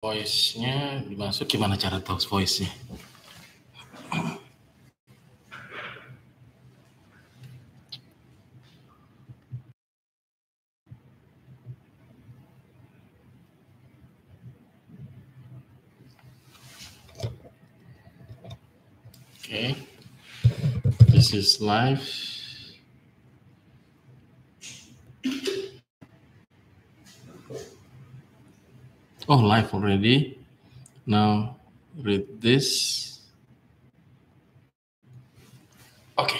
Voice-nya dimasuk, gimana cara tahu voice-nya? Okay, this is live. Oh, live already. Now read this. Oke.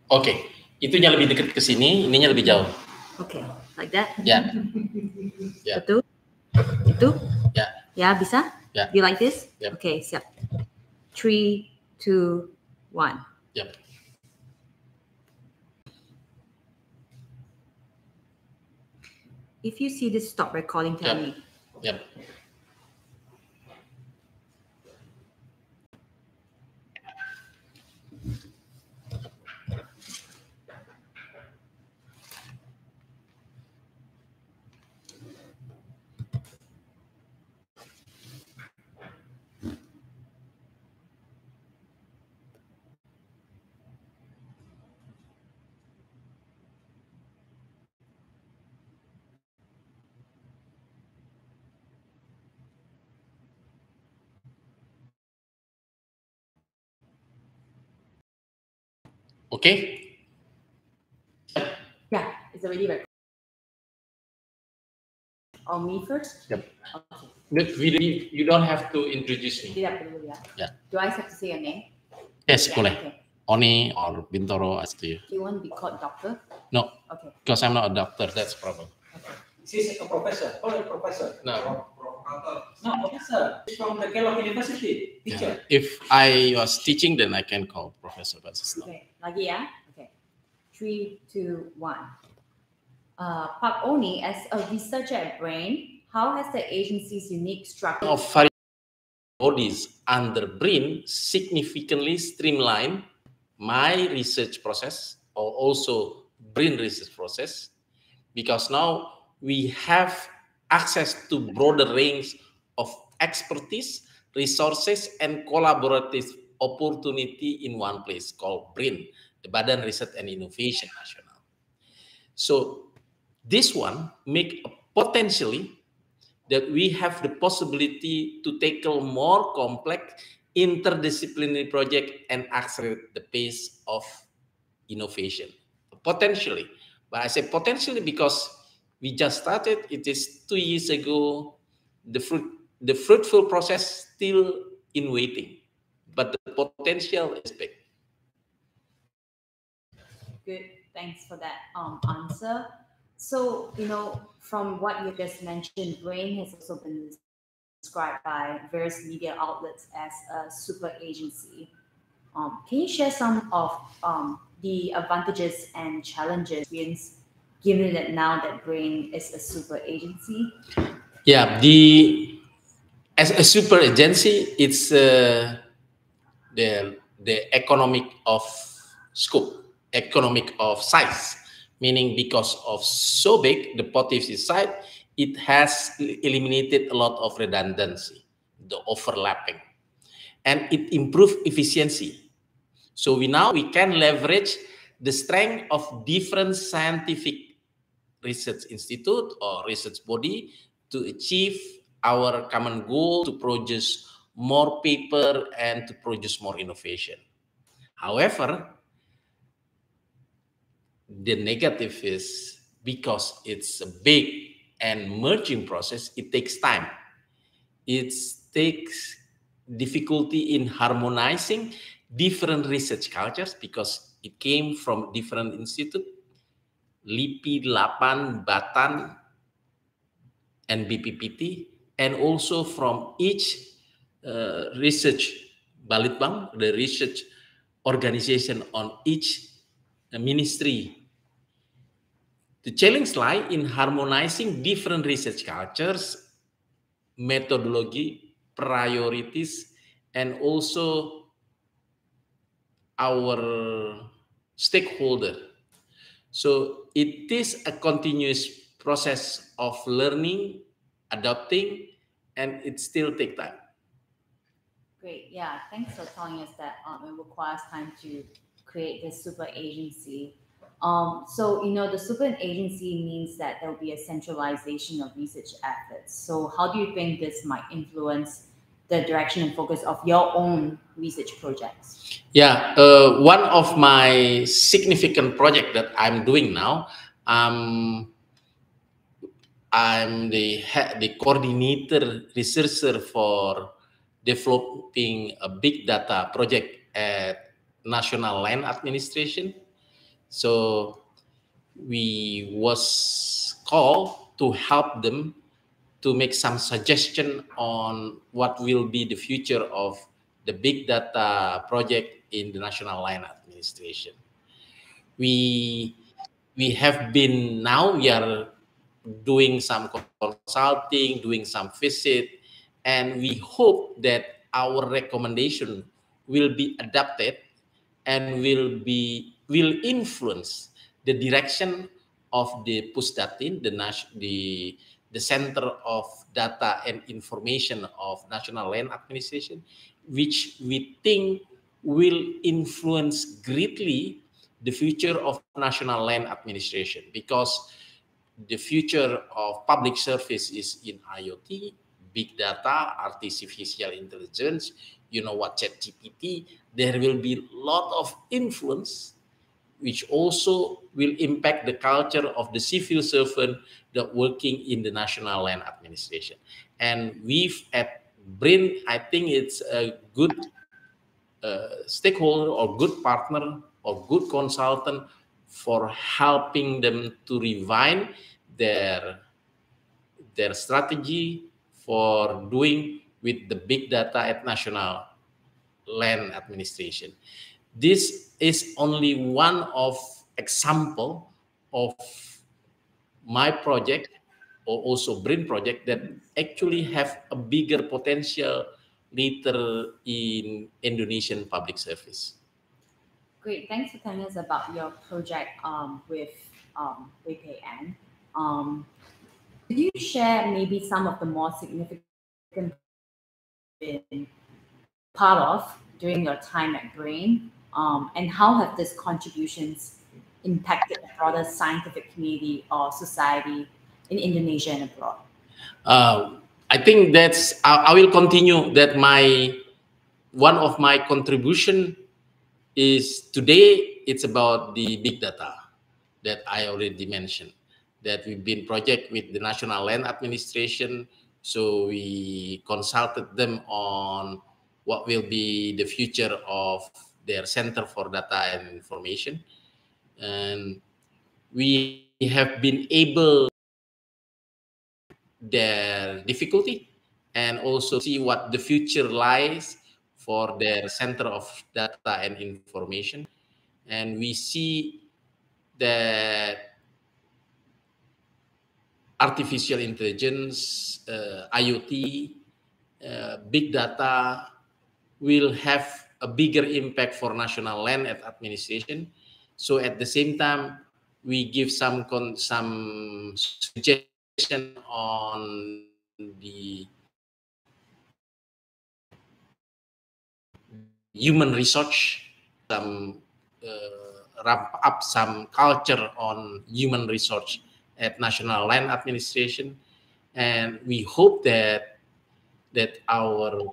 Oke, itunya lebih dekat ke sini, ininya lebih jauh. Oke, like that. Ya. Yeah. Betul. Itu? Ya. Ya, bisa? Ya. You like this? Yep. Oke, siap. 3, 2, 1. Yep. If you see this stop recording, tell me. Yep. Okay. Yeah, it's already recorded. Or me first? Yep. Okay. You don't have to introduce me. Tidak perlu ya. Yeah. Do I have to say your name? Yes, yeah, boleh. Okay. Oni or Bintoro, as to you. Do you want to be called doctor? No. Okay. Because I'm not a doctor, that's the problem. Okay. She's a professor. Oh, a professor. No. No, professor. She's from the Kellogg University. Teacher. Yeah. If I was teaching, then I can call professor, but it's not. Okay. Lagi ya. Okay. 3, 2, 1. Pak Oni, as a researcher at BRIN, how has the agency's unique structure Of various bodies under BRIN significantly streamline my research process, or also BRIN research process, because now we have access to broader range of expertise, resources, and collaborative opportunity in one place called BRIN, the Badan Riset and Innovation Nasional. So this one make potentially that we have the possibility to tackle more complex interdisciplinary project and accelerate the pace of innovation. Potentially, but I say potentially because we just started. It is 2 years ago. The fruitful process still in waiting, but the potential is big. Good, thanks for that answer. So, from what you just mentioned, BRIN has also been described by various media outlets as a super agency. Can you share some of the advantages and challenges given that now that BRIN is a super agency? Yeah, as a super agency, it's the economic of scope, economic of size, meaning because of so big the potency side, it has eliminated a lot of redundancy, the overlapping, and it improved efficiency. So we can leverage the strength of different scientific research institute or research body to achieve our common goal to produce more paper and to produce more innovation. However, the negative is because it's a big and merging process, it takes time. It takes difficulty in harmonizing different research cultures because it came from different institute, LIPI, LAPAN, BATAN, and BPPT, and also from each research Balitbang, the research organization on each ministry. The challenge lies in harmonizing different research cultures, methodology, priorities, and also our stakeholder. So it is a continuous process of learning, adopting, and it still take time. Great. Yeah. Thanks for telling us that it requires time to create this super agency. So, the super agency means that there will be a centralization of research efforts. So, how do you think this might influence the direction and focus of your own research projects? Yeah, one of my significant project that I'm doing now, I'm the coordinator researcher for developing a big data project at National Land Administration. So we was called to help them to make some suggestion on what will be the future of the big data project in the National Land Administration. We we have been now we are doing some consulting, doing some visit, and we hope that our recommendation will be adapted and will influence the direction of the Pusdatin, the Center of Data and Information of National Land Administration, which we think will influence greatly the future of national land administration, because the future of public service is in IoT, big data, artificial intelligence, what, ChatGPT. There will be a lot of influence, which also will impact the culture of the civil servant that working in the national land administration. And we've at BRIN, I think it's a good stakeholder or good partner or good consultant for helping them to refine their strategy for doing with the big data at national land administration. This is only one of example of my project, or also BRIN project, that actually have a bigger potential later in Indonesian public service. Great. Thanks for telling us about your project with WPN. Could you share maybe some of the more significant been part of during your time at BRIN, and how have these contributions impacted the broader scientific community or society in Indonesia and abroad? I think I will continue that one of my contribution is today it's about the big data that I already mentioned, that we've been project with the National Land Administration. So we consulted them on what will be the future of their Center for Data and Information. And we have been able their difficulty and also see what the future lies for their Center of Data and Information. And we see that artificial intelligence, IoT, big data will have a bigger impact for national land administration. So at the same time, we give some suggestion on the human research, some ramp up some culture on human research at National Land Administration, and we hope that our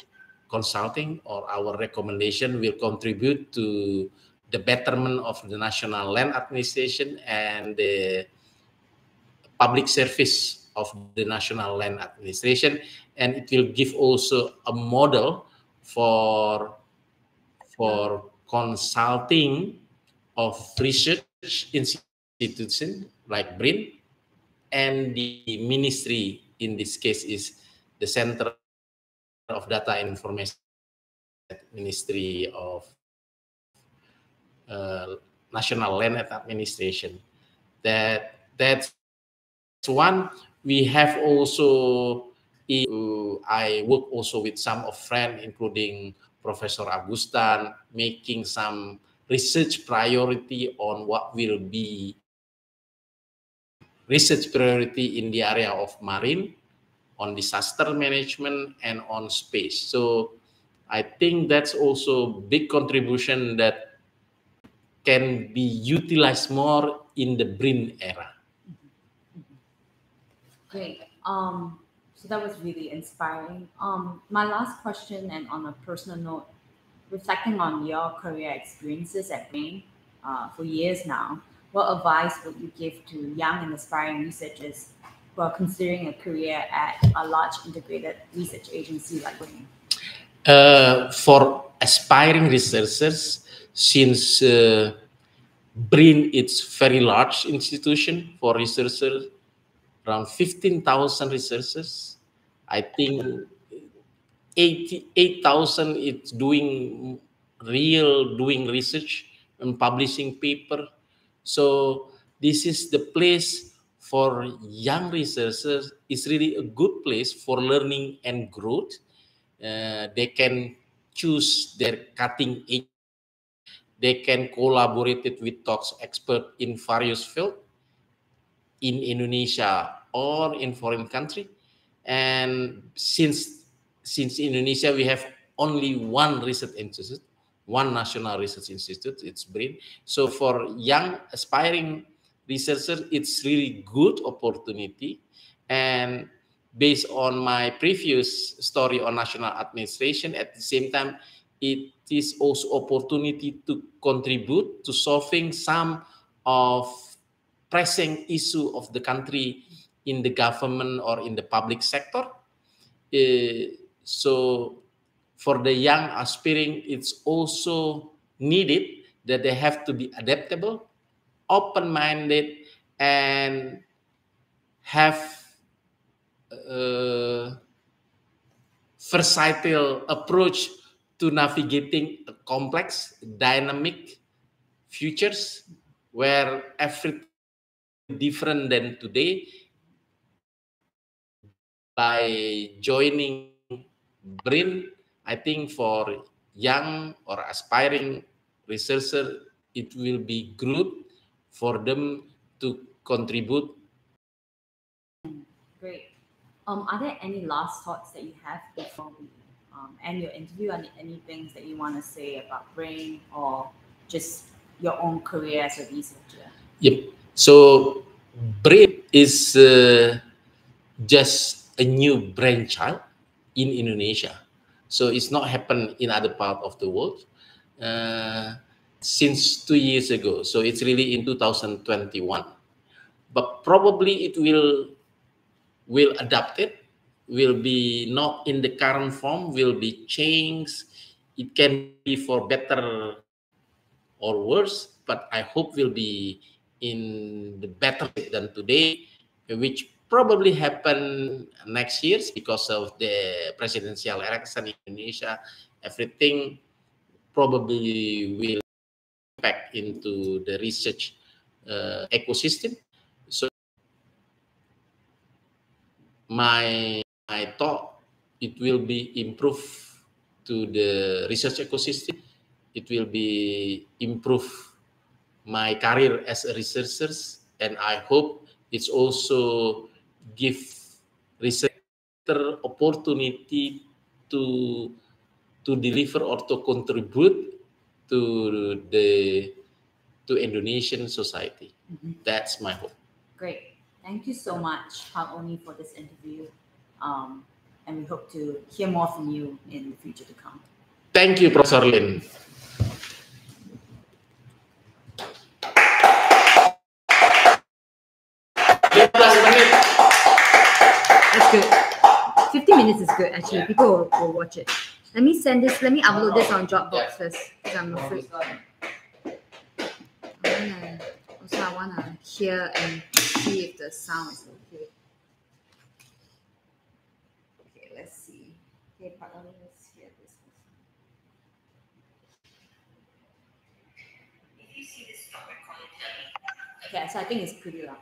consulting or our recommendation will contribute to the betterment of the National Land Administration and the public service of the National Land Administration, and it will give also a model for consulting of research institution like BRIN, and the ministry, in this case is the Center of Data and Information Ministry of National Land Administration. That's one. We have also, I work also with some of friends, including Professor Agustan, making some research priority on what will be research priority in the area of marine, on disaster management, and on space. So I think that's also big contribution that can be utilized more in the BRIN era. Great. So that was really inspiring. My last question, and on a personal note, reflecting on your career experiences at BRIN for years now, what advice would you give to young and aspiring researchers who are considering a career at a large integrated research agency like BRIN? For aspiring researchers, since BRIN is very large institution for researchers, around 15,000 researchers. I think 8,000 is doing research and publishing paper. So this is the place for young researchers. It's really a good place for learning and growth. They can choose their cutting edge. They can collaborate with top experts in various fields in Indonesia or in foreign country. And since Indonesia, we have only one research institute, one national research institute, it's BRIN. So for young aspiring researchers, it's really good opportunity. And based on my previous story on national administration, at the same time, it is also opportunity to contribute to solving some of pressing issue of the country in the government or in the public sector. So for the young aspiring, it's also needed that they have to be adaptable, open-minded, and have a versatile approach to navigating a complex, dynamic futures where everything will be different than today. By joining BRIN, I think for young or aspiring researchers, it will be good for them to contribute. Great. Are there any last thoughts that you have before we end your interview? Any things that you want to say about BRIN or just your own career as a researcher? Yep. So BRIN is just a new brainchild in Indonesia. So it's not happened in other part of the world since 2 years ago. So it's really in 2021. But probably it will adapt it, will be not in the current form, will be changed. It can be for better or worse, but I hope will be in the better than today, which probably happen next year because of the presidential election in Indonesia. Everything probably will impact into the research ecosystem. So my thought, it will be improved to the research ecosystem. It will be improve my career as a researcher, and I hope it's also give researcher opportunity to deliver or to contribute to the Indonesian society. That's my hope. Great. Thank you so much, Oni, for this interview. And we hope to hear more from you in the future to come. Thank you, Professor Lin. That's good. 50 minutes is good, actually. People will watch it. Let me send this, let me upload this on Dropbox first, because I'm afraid. I want to hear and see if the sound is okay. Okay, let's see. Okay, let's hear this. Okay, so I think it's pretty loud.